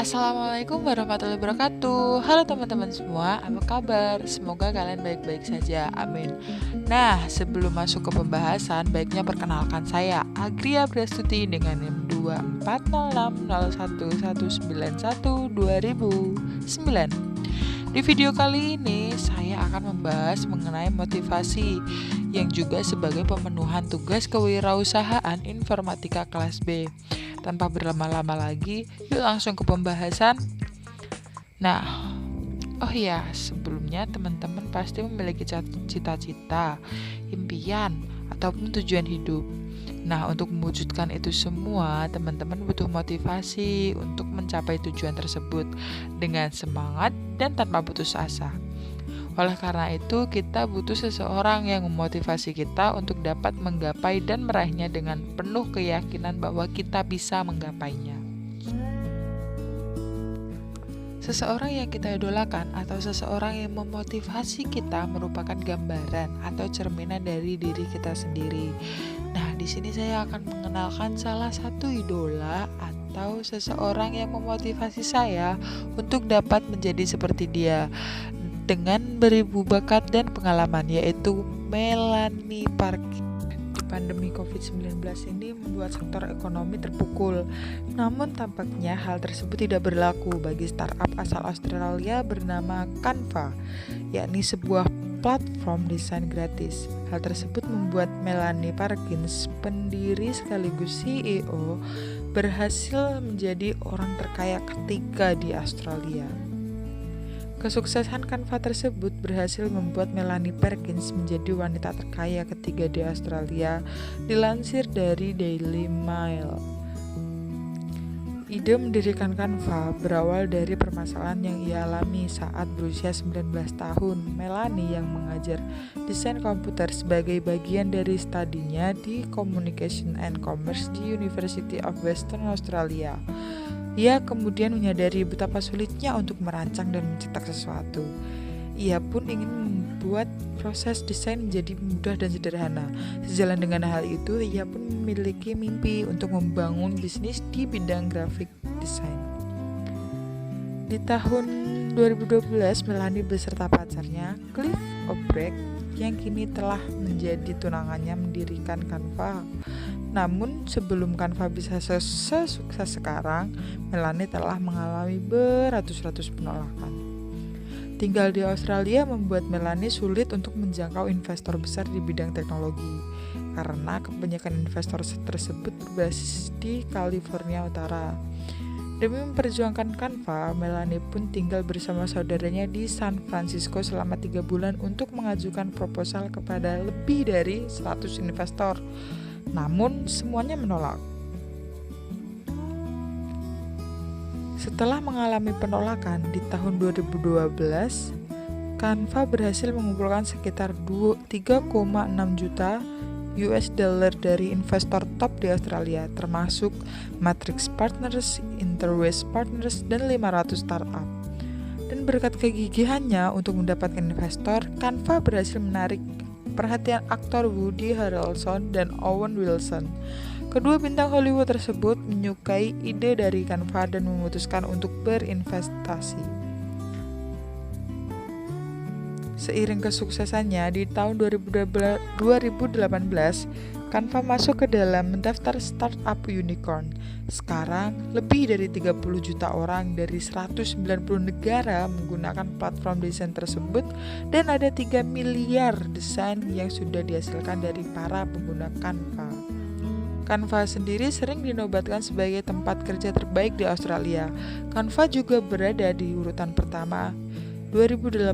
Assalamualaikum warahmatullahi wabarakatuh. Halo teman-teman semua, apa kabar? Semoga kalian baik-baik saja, amin. Nah, sebelum masuk ke pembahasan, baiknya perkenalkan saya, Agria Prastuti dengan NIM 24060111912009. Di video kali ini, saya akan membahas mengenai motivasi yang juga sebagai pemenuhan tugas kewirausahaan informatika kelas B. Tanpa berlama-lama lagi, yuk langsung ke pembahasan. Nah, oh ya, sebelumnya teman-teman pasti memiliki cita-cita, impian, ataupun tujuan hidup. Nah, untuk mewujudkan itu semua, teman-teman butuh motivasi untuk mencapai tujuan tersebut dengan semangat dan tanpa putus asa. Oleh karena itu, kita butuh seseorang yang memotivasi kita untuk dapat menggapai dan meraihnya dengan penuh keyakinan bahwa kita bisa menggapainya. Seseorang yang kita idolakan atau seseorang yang memotivasi kita merupakan gambaran atau cerminan dari diri kita sendiri. Nah, di sini saya akan mengenalkan salah satu idola atau seseorang yang memotivasi saya untuk dapat menjadi seperti dia dengan beribu bakat dan pengalaman, yaitu Melanie Parker. Di pandemi COVID-19 ini membuat sektor ekonomi terpukul. Namun tampaknya hal tersebut tidak berlaku bagi startup asal Australia bernama Canva, yakni sebuah platform desain gratis. Hal tersebut membuat Melanie Parkins, pendiri sekaligus CEO, berhasil menjadi orang terkaya ketiga di Australia. Kesuksesan Canva tersebut berhasil membuat Melanie Parkins menjadi wanita terkaya ketiga di Australia, dilansir dari Daily Mail. Ide mendirikan Canva berawal dari permasalahan yang ia alami saat berusia 19 tahun. Melanie yang mengajar desain komputer sebagai bagian dari studinya di Communication and Commerce di University of Western Australia. Ia kemudian menyadari betapa sulitnya untuk merancang dan mencetak sesuatu. Ia pun ingin membuat proses desain menjadi mudah dan sederhana. Sejalan dengan hal itu, ia pun memiliki mimpi untuk membangun bisnis di bidang grafik desain. Di tahun 2012, Melanie beserta pacarnya, Cliff Obrecht, yang kini telah menjadi tunangannya, mendirikan Canva. Namun sebelum Canva bisa sukses sekarang, Melanie telah mengalami beratus-ratus penolakan. Tinggal di Australia membuat Melanie sulit untuk menjangkau investor besar di bidang teknologi, karena kebanyakan investor tersebut berbasis di California Utara. Demi memperjuangkan Canva, Melanie pun tinggal bersama saudaranya di San Francisco selama 3 bulan untuk mengajukan proposal kepada lebih dari 100 investor. Namun semuanya menolak. Setelah mengalami penolakan di tahun 2012, Canva berhasil mengumpulkan sekitar 3,6 juta US dollar dari investor top di Australia, termasuk Matrix Partners, Interwaste Partners, dan 500 startup. Dan berkat kegigihannya untuk mendapatkan investor, Canva berhasil menarik perhatian aktor Woody Harrelson dan Owen Wilson. Kedua bintang Hollywood tersebut menyukai ide dari Canva dan memutuskan untuk berinvestasi. Seiring kesuksesannya di tahun 2018, Canva masuk ke dalam daftar startup unicorn. Sekarang, lebih dari 30 juta orang dari 190 negara menggunakan platform desain tersebut dan ada 3 miliar desain yang sudah dihasilkan dari para pengguna Canva. Canva sendiri sering dinobatkan sebagai tempat kerja terbaik di Australia. Canva juga berada di urutan pertama 2018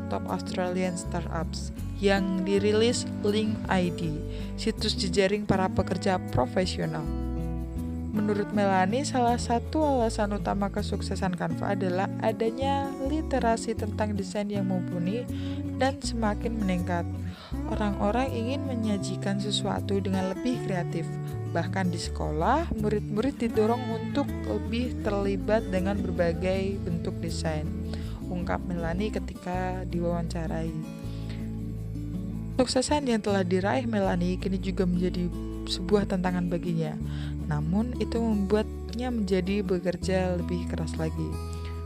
Top Australian Startups yang dirilis Link ID, situs jejaring para pekerja profesional. Menurut Melanie, salah satu alasan utama kesuksesan Canva adalah adanya literasi tentang desain yang mumpuni dan semakin meningkat. Orang-orang ingin menyajikan sesuatu dengan lebih kreatif. Bahkan di sekolah, murid-murid didorong untuk lebih terlibat dengan berbagai bentuk desain, ungkap Melanie ketika diwawancarai. Kesuksesan yang telah diraih Melanie kini juga menjadi sebuah tantangan baginya. Namun itu membuatnya menjadi bekerja lebih keras lagi.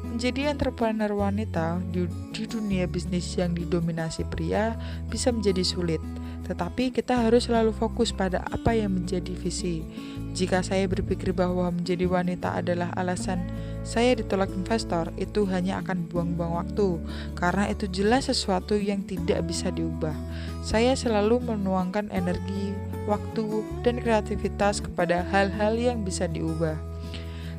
Menjadi entrepreneur wanita di dunia bisnis yang didominasi pria bisa menjadi sulit, tetapi kita harus selalu fokus pada apa yang menjadi visi. Jika saya berpikir bahwa menjadi wanita adalah alasan saya ditolak investor, itu hanya akan buang-buang waktu, karena itu jelas sesuatu yang tidak bisa diubah. Saya selalu menuangkan energi, waktu, dan kreativitas kepada hal-hal yang bisa diubah.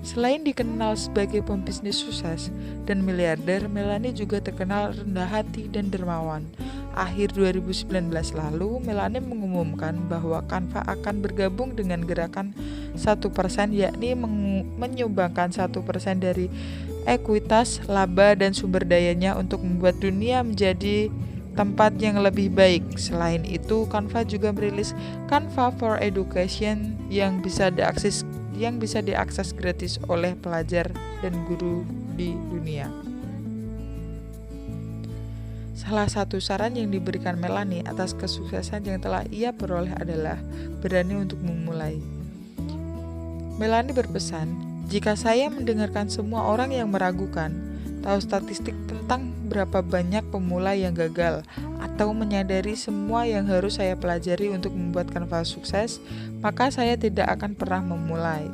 Selain dikenal sebagai pembisnis sukses dan miliarder, Melanie juga terkenal rendah hati dan dermawan. Akhir 2019 lalu, Melanie mengumumkan bahwa Canva akan bergabung dengan gerakan 1%, yakni menyumbangkan 1% dari ekuitas, laba, dan sumber dayanya untuk membuat dunia menjadi tempat yang lebih baik. Selain itu, Canva juga merilis Canva for Education yang bisa diakses gratis oleh pelajar dan guru di dunia. Salah satu saran yang diberikan Melanie atas kesuksesan yang telah ia peroleh adalah berani untuk memulai. Melanie berpesan, "Jika saya mendengarkan semua orang yang meragukan, tahu statistik tentang berapa banyak pemula yang gagal, atau menyadari semua yang harus saya pelajari untuk membuat Canva sukses, maka saya tidak akan pernah memulai."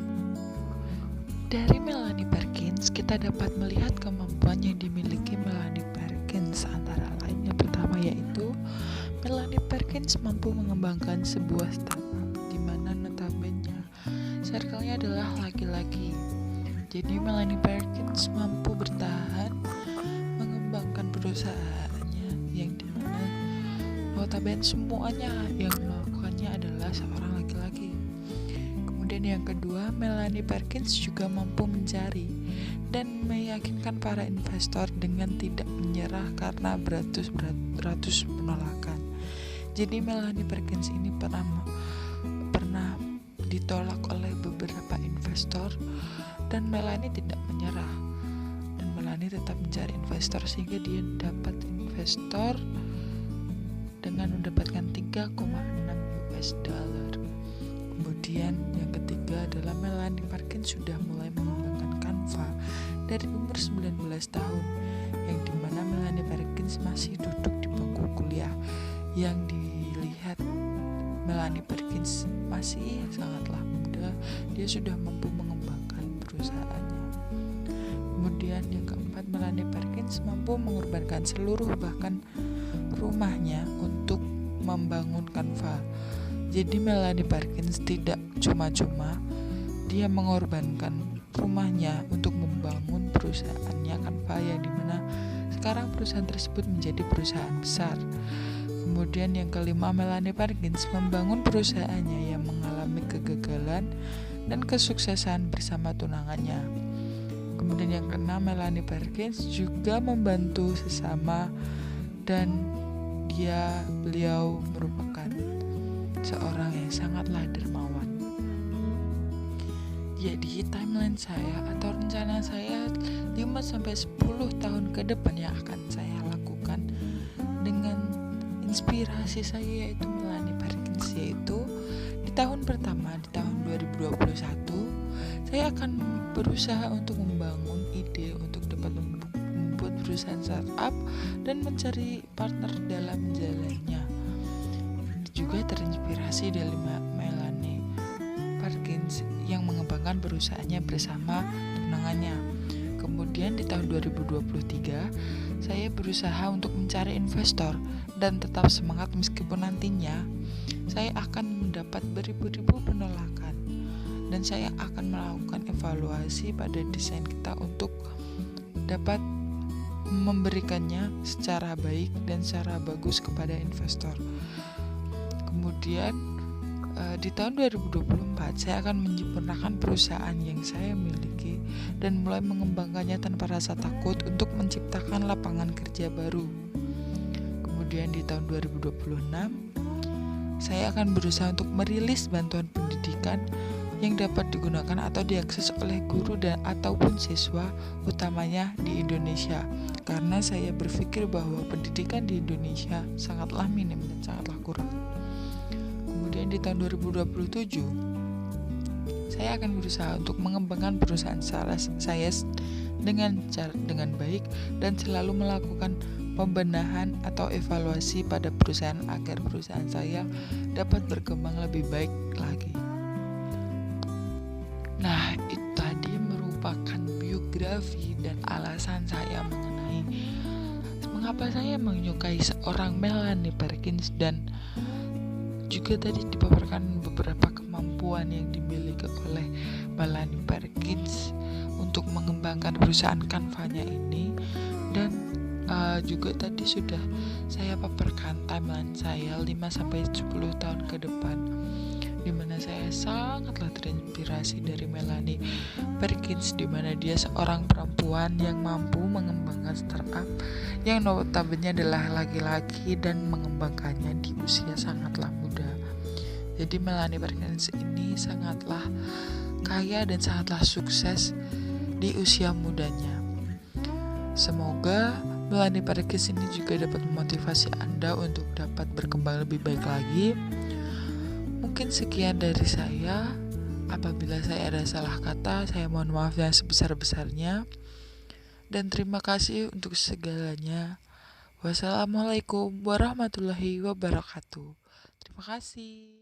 Dari Melanie Perkins, kita dapat melihat kemampuan yang dimiliki Melanie Perkins. Antara lain, yang pertama yaitu Melanie Perkins mampu mengembangkan sebuah startup di mana notabene circle-nya adalah laki-laki. Jadi Melanie Perkins mampu bertahan mengembangkan perusahaannya yang dimana notabene semuanya yang melakukannya adalah seorang laki-laki. Kemudian yang kedua, Melanie Perkins juga mampu mencari dan meyakinkan para investor dengan tidak menyerah karena beratus penolakan. Jadi Melanie Perkins ini pernah ditolak oleh beberapa investor dan Melanie tidak menyerah. Dan Melanie tetap mencari investor sehingga dia dapat investor dengan mendapatkan 3,6 US dollar. Kemudian yang ketiga adalah Melanie Perkins sudah mulai mengembangkan Canva dari umur 19 tahun, yang dimana Melanie Perkins masih duduk di bangku kuliah. Yang dilihat Melanie Perkins masih sangatlah muda, dia sudah mampu mengembangkan perusahaannya. Kemudian yang keempat, Melanie Perkins mampu mengorbankan seluruh bahkan rumahnya untuk membangun Canva. Jadi Melanie Perkins tidak cuma-cuma dia mengorbankan rumahnya untuk membangun perusahaannya Canva, yang dimana sekarang perusahaan tersebut menjadi perusahaan besar. Kemudian yang kelima, Melanie Perkins membangun perusahaannya yang mengalami kegagalan dan kesuksesan bersama tunangannya. Kemudian yang keenam, Melanie Perkins juga membantu sesama dan beliau merupakan seorang yang sangatlah dermawan. Jadi timeline saya atau rencana saya 5-10 tahun ke depan yang akan saya lakukan dengan inspirasi saya yaitu Melanie Perkins, yaitu di tahun pertama, di tahun 2021 saya akan berusaha untuk membangun ide untuk dapat membuat perusahaan startup dan mencari partner dalam jalannya. Juga terinspirasi dari Melanie Perkins yang mengembangkan perusahaannya bersama tunangannya. Kemudian di tahun 2023 saya berusaha untuk mencari investor dan tetap semangat meskipun nantinya saya akan mendapat beribu-ribu penolakan, dan saya akan melakukan evaluasi pada desain kita untuk dapat memberikannya secara baik dan secara bagus kepada investor. Kemudian di tahun 2024 saya akan menyempurnakan perusahaan yang saya miliki dan mulai mengembangkannya tanpa rasa takut untuk menciptakan lapangan kerja baru. Kemudian di tahun 2026 saya akan berusaha untuk merilis bantuan pendidikan yang dapat digunakan atau diakses oleh guru dan ataupun siswa, utamanya di Indonesia, karena saya berpikir bahwa pendidikan di Indonesia sangatlah minim dan sangatlah kurang. kemudian di tahun 2027 saya akan berusaha untuk mengembangkan perusahaan saya dengan baik dan selalu melakukan pembenahan atau evaluasi pada perusahaan agar perusahaan saya dapat berkembang lebih baik lagi. Nah, itu tadi merupakan biografi dan alasan saya mengenai mengapa saya menyukai seorang Melanie Perkins, dan juga tadi dipaparkan beberapa kemampuan yang dimiliki oleh Melanie Perkins untuk mengembangkan perusahaan Canva-nya ini. Dan juga tadi sudah saya paparkan timeline saya 5-10 tahun ke depan, di mana saya sangatlah terinspirasi dari Melanie Perkins, di mana dia seorang perempuan yang mampu mengembangkan startup yang notabene adalah laki-laki dan mengembangkannya di usia sangatlah muda. Jadi Melanie Perkins ini sangatlah kaya dan sangatlah sukses di usia mudanya. Semoga Melanie Perkins ini juga dapat memotivasi Anda untuk dapat berkembang lebih baik lagi. Mungkin sekian dari saya. Apabila saya ada salah kata, saya mohon maaf yang sebesar-besarnya. Dan terima kasih untuk segalanya. Wassalamualaikum warahmatullahi wabarakatuh. Terima kasih.